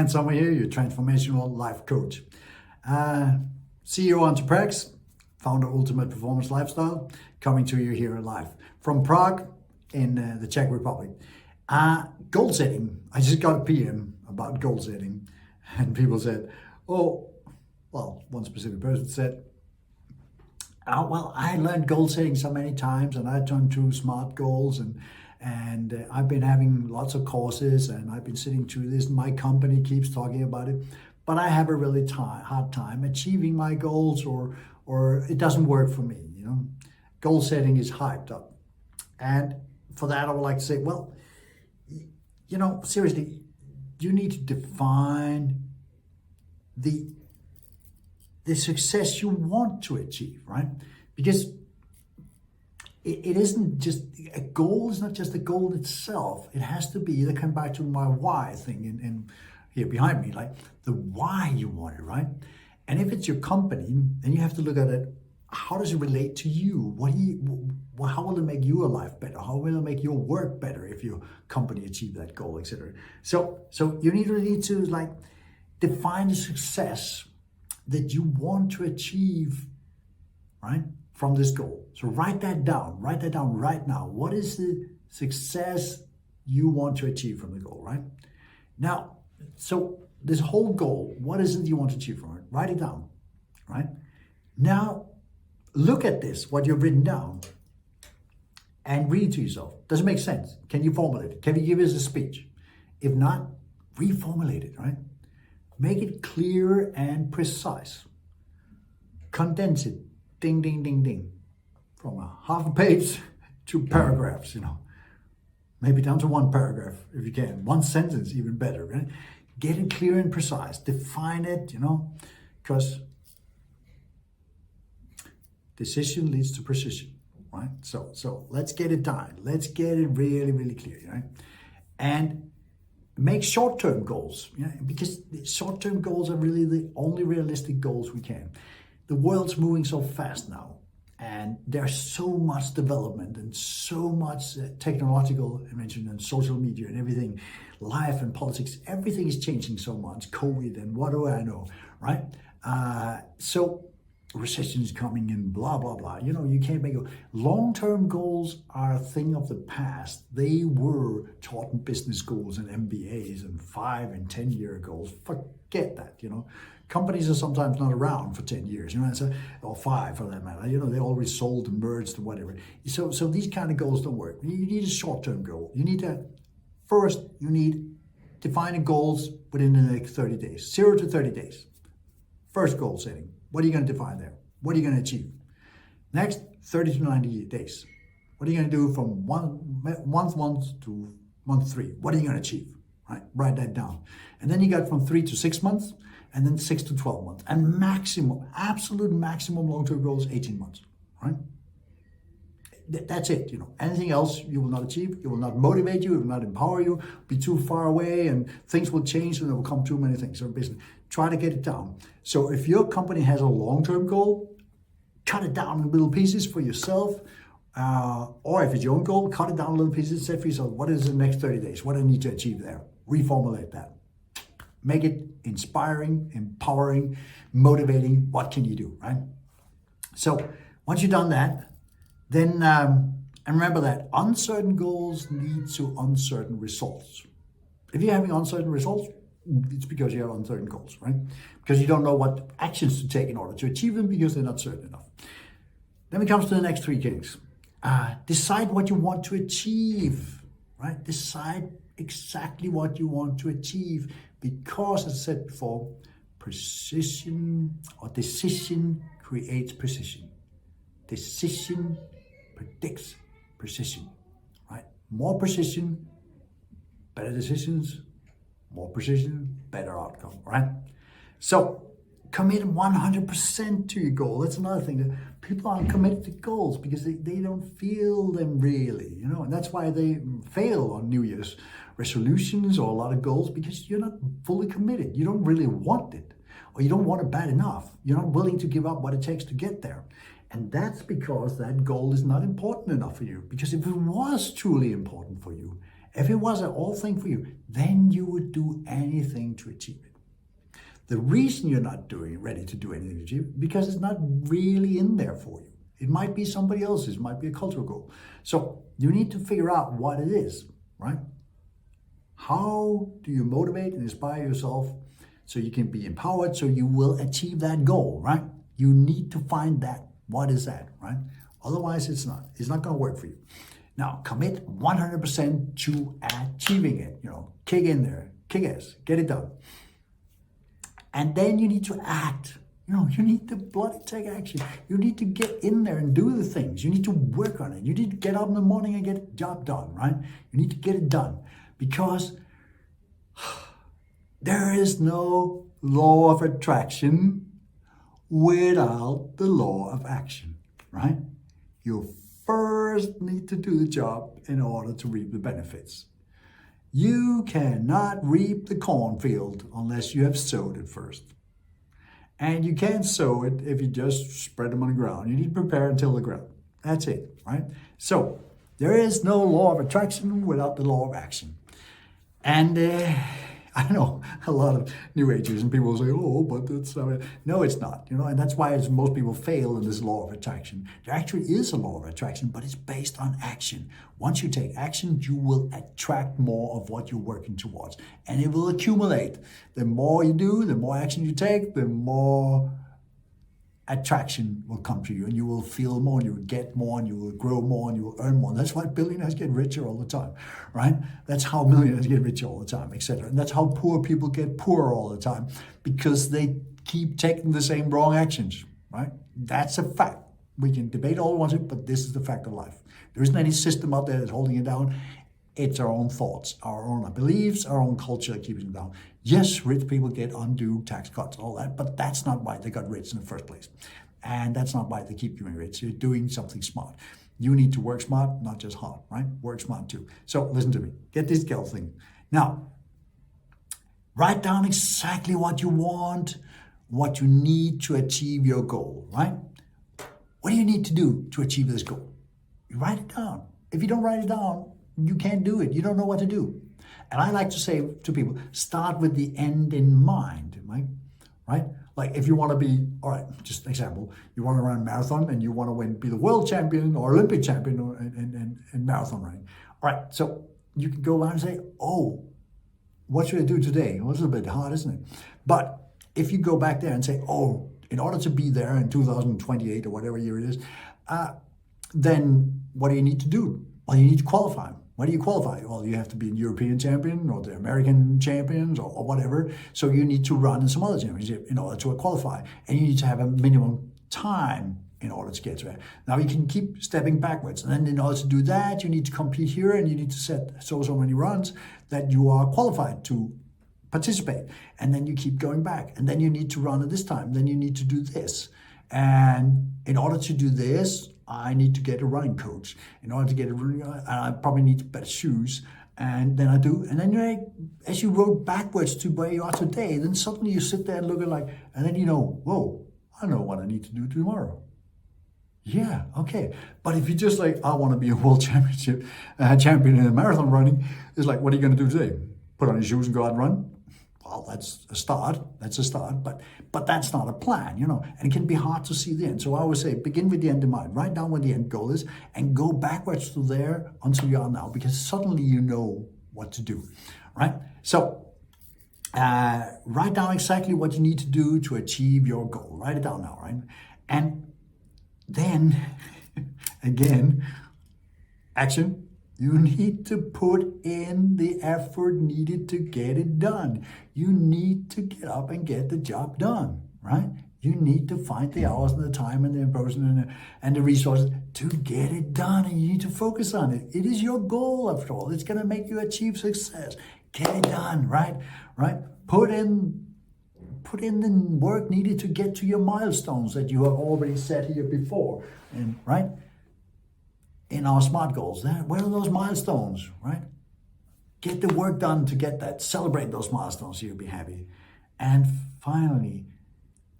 Dan Sommer here, your transformational life coach. CEO Entrepreneurship, founder of Ultimate Performance Lifestyle, coming to you here live from Prague in the Czech Republic. Goal setting. I just got a PM about goal setting, and people said, one specific person said, I learned goal setting so many times, and I've done 2 SMART goals, and I've been having lots of courses, and I've been sitting through this. My company keeps talking about it, but I have a really hard time achieving my goals, or it doesn't work for me. Goal setting is hyped up, and for that, I would like to say, seriously, you need to define the success you want to achieve, right? Because it isn't just a goal. It's not just a goal itself. It has to be, that come back to my why thing and here behind me, like the why you want it, right? And if it's your company, then you have to look at it. How does it relate to you? How will it make your life better? How will it make your work better if your company achieve that goal, etc.? So you need to define the success that you want to achieve, right, from this goal. So write that down right now. What is the success you want to achieve from the goal, right? Now, so this whole goal, what is it you want to achieve from it? Write it down, right? Now, look at this, what you've written down, and read it to yourself. Does it make sense? Can you formulate it? Can you give us a speech? If not, reformulate it, right? Make it clear and precise. Condense it, ding, ding, ding, ding, from a half a page to paragraphs, Maybe down to 1 paragraph if you can. 1 sentence, even better, right? Get it clear and precise. Define it, because decision leads to precision, right? So let's get it done. Let's get it really, really clear, right? And make short-term goals, because short-term goals are really the only realistic goals we can. The world's moving so fast now, and there's so much development and so much technological invention and social media and everything, life and politics, everything is changing so much, COVID and what do I know, right? So recession is coming and blah, blah, blah. You can't make long-term goals are a thing of the past. They were taught in business schools and MBAs and 5 and 10-year goals. Forget that, Companies are sometimes not around for 10 years, or 5 for that matter. They always sold and merged and whatever. So these kind of goals don't work. You need a short-term goal. You need defining goals within the next 30 days, 0 to 30 days. First goal setting. What are you going to define there? What are you going to achieve? Next, 30 to 90 days. What are you going to do from month 1 to month 3? What are you going to achieve? Right? Write that down. And then you got from 3 to 6 months, and then 6 to 12 months. And absolute maximum long-term goal is 18 months. Right? That's it. Anything else you will not achieve. It will not motivate you. It will not empower you. Be too far away, and things will change, and there will come too many things. So basically, try to get it down. So if your company has a long-term goal, cut it down in little pieces for yourself. Or if it's your own goal, cut it down in little pieces. Set for yourself, what is the next 30 days? What do I need to achieve there? Reformulate that. Make it inspiring, empowering, motivating. What can you do, right? So once you've done that, then and remember that uncertain goals lead to uncertain results. If you're having uncertain results, it's because you have uncertain goals, right? Because you don't know what actions to take in order to achieve them because they're not certain enough. Then it comes to the next 3 things. Decide what you want to achieve, right? Decide exactly what you want to achieve, because, as I said before, precision or decision creates precision. Decision predicts precision, right? More precision, better decisions. More precision, better outcome, right? So commit 100% to your goal. That's another thing. People aren't committed to goals because they don't feel them really, and that's why they fail on New Year's resolutions or a lot of goals, because you're not fully committed. You don't really want it, or you don't want it bad enough. You're not willing to give up what it takes to get there. And that's because that goal is not important enough for you. Because if it was truly important for you, If it was an all thing for you, then you would do anything to achieve it. The reason you're not ready to do anything to achieve it, because it's not really in there for you. It might be somebody else's, it might be a cultural goal. So you need to figure out what it is, right? How do you motivate and inspire yourself so you can be empowered, so you will achieve that goal, right? You need to find that. What is that, right? Otherwise, it's not going to work for you. Now, commit 100% to achieving it. Kick in there, kick ass, get it done. And then you need to act. You need to bloody take action. You need to get in there and do the things. You need to work on it. You need to get up in the morning and get the job done, right? You need to get it done, because there is no law of attraction without the law of action, right? You first need to do the job in order to reap the benefits. You cannot reap the cornfield unless you have sowed it first. And you can't sow it if you just spread them on the ground. You need to prepare and till the ground. That's it, right? So there is no law of attraction without the law of action. And I know a lot of New Agers and people say, oh, but that's no, it's not. And that's why most people fail in this law of attraction. There actually is a law of attraction, but it's based on action. Once you take action, you will attract more of what you're working towards, and it will accumulate. The more you do, the more action you take, the more attraction will come to you, and you will feel more, and you will get more, and you will grow more, and you will earn more. And that's why billionaires get richer all the time, right? That's how millionaires get richer all the time, etc. And that's how poor people get poorer all the time, because they keep taking the same wrong actions, right? That's a fact. We can debate all we want to, but this is the fact of life. There isn't any system out there that's holding it down. It's our own thoughts, our own beliefs, our own culture that keeps it down. Yes, rich people get undue tax cuts, all that, but that's not why they got rich in the first place. And that's not why they keep doing rich. You're doing something smart. You need to work smart, not just hard, right? Work smart too. So listen to me. Get this girl thing. Now, write down exactly what you want, what you need to achieve your goal, right? What do you need to do to achieve this goal? You write it down. If you don't write it down, you can't do it. You don't know what to do. And I like to say to people, start with the end in mind, right? Like if you want to be, all right, just an example, you want to run a marathon and you want to be the world champion or Olympic champion in marathon running. All right, so you can go around and say, oh, what should I do today? Well, it's a little bit hard, isn't it? But if you go back there and say, oh, in order to be there in 2028 or whatever year it is, then what do you need to do? Well, you need to qualify. Why do you qualify? Well, you have to be a European champion or the American champions or whatever. So you need to run in some other championship in order to qualify. And you need to have a minimum time in order to get to it. Now you can keep stepping backwards. And then in order to do that, you need to compete here and you need to set so many runs that you are qualified to participate. And then you keep going back. And then you need to run at this time. Then you need to do this. And in order to do this, I need to get a running coach. In order to get a running, I probably need better shoes. And then I do. And then as you rode backwards to where you are today, then suddenly you sit there and look at and then whoa, I know what I need to do tomorrow. Yeah, okay. But if you just I want to be a world championship champion in marathon running, it's like, what are you going to do today? Put on your shoes and go out and run? Well, that's a start. But that's not a plan, and it can be hard to see the end. So I always say, begin with the end in mind. Write down what the end goal is and go backwards to there until you are now, because suddenly you know what to do, right? So write down exactly what you need to do to achieve your goal. Write it down now, right? And then, again, action. You need to put in the effort needed to get it done. You need to get up and get the job done, right? You need to find the hours and the time and the person and the resources to get it done, and you need to focus on it. It is your goal, after all. It's going to make you achieve success. Get it done, right? Put in the work needed to get to your milestones that you have already set here before, and right? In our SMART goals, where are those milestones, right? Get the work done to get that. Celebrate those milestones so you'll be happy. And finally,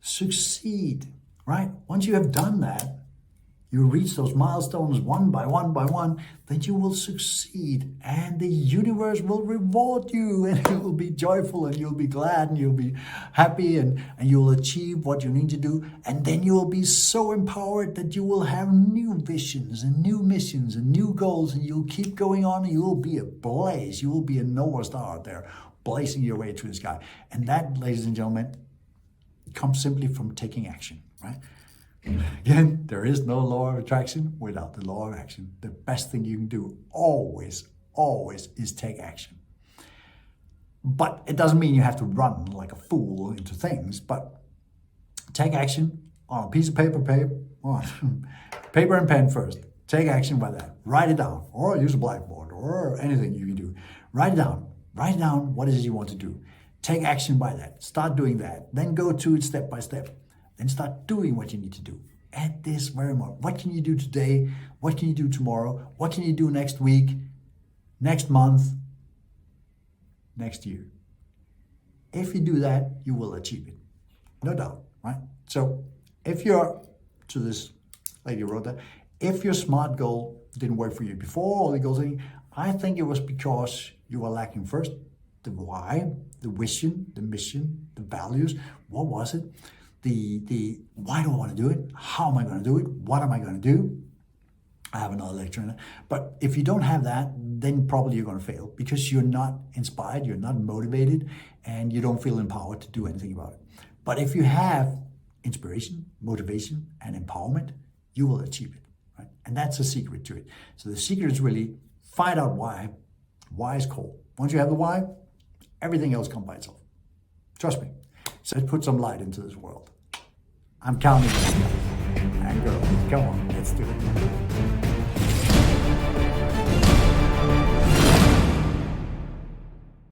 succeed, right? Once you have done that, you reach those milestones one by one, then you will succeed, and the universe will reward you, and you will be joyful, and you'll be glad, and you'll be happy, and you'll achieve what you need to do. And then you will be so empowered that you will have new visions and new missions and new goals, and you'll keep going on, and you will be ablaze. You will be a North Star out there, blazing your way through the sky. And that, ladies and gentlemen, comes simply from taking action, right? Again, there is no law of attraction without the law of action. The best thing you can do always is take action. But it doesn't mean you have to run like a fool into things, but take action on a piece of paper and pen first. Take action by that. Write it down, or use a blackboard, or anything you can do. Write it down. Write down what it is you want to do. Take action by that. Start doing that. Then go to it step by step. Then start doing what you need to do at this very moment. What can you do today? What can you do tomorrow? What can you do next week, next month, next year? If you do that, you will achieve it. No doubt, right? So if you're, to this lady who wrote that, if your SMART goal didn't work for you before, all the goals, I think it was because you were lacking first the why, the vision, the mission, the values. What was it? The why do I want to do it? How am I going to do it? What am I going to do? I have another lecture on that. But if you don't have that, then probably you're going to fail because you're not inspired, you're not motivated, and you don't feel empowered to do anything about it. But if you have inspiration, motivation, and empowerment, you will achieve it, right? And that's the secret to it. So the secret is really find out why. Why is core. Once you have the why, everything else comes by itself. Trust me. So let's put some light into this world. I'm counting on you. And girls, come on, let's do it.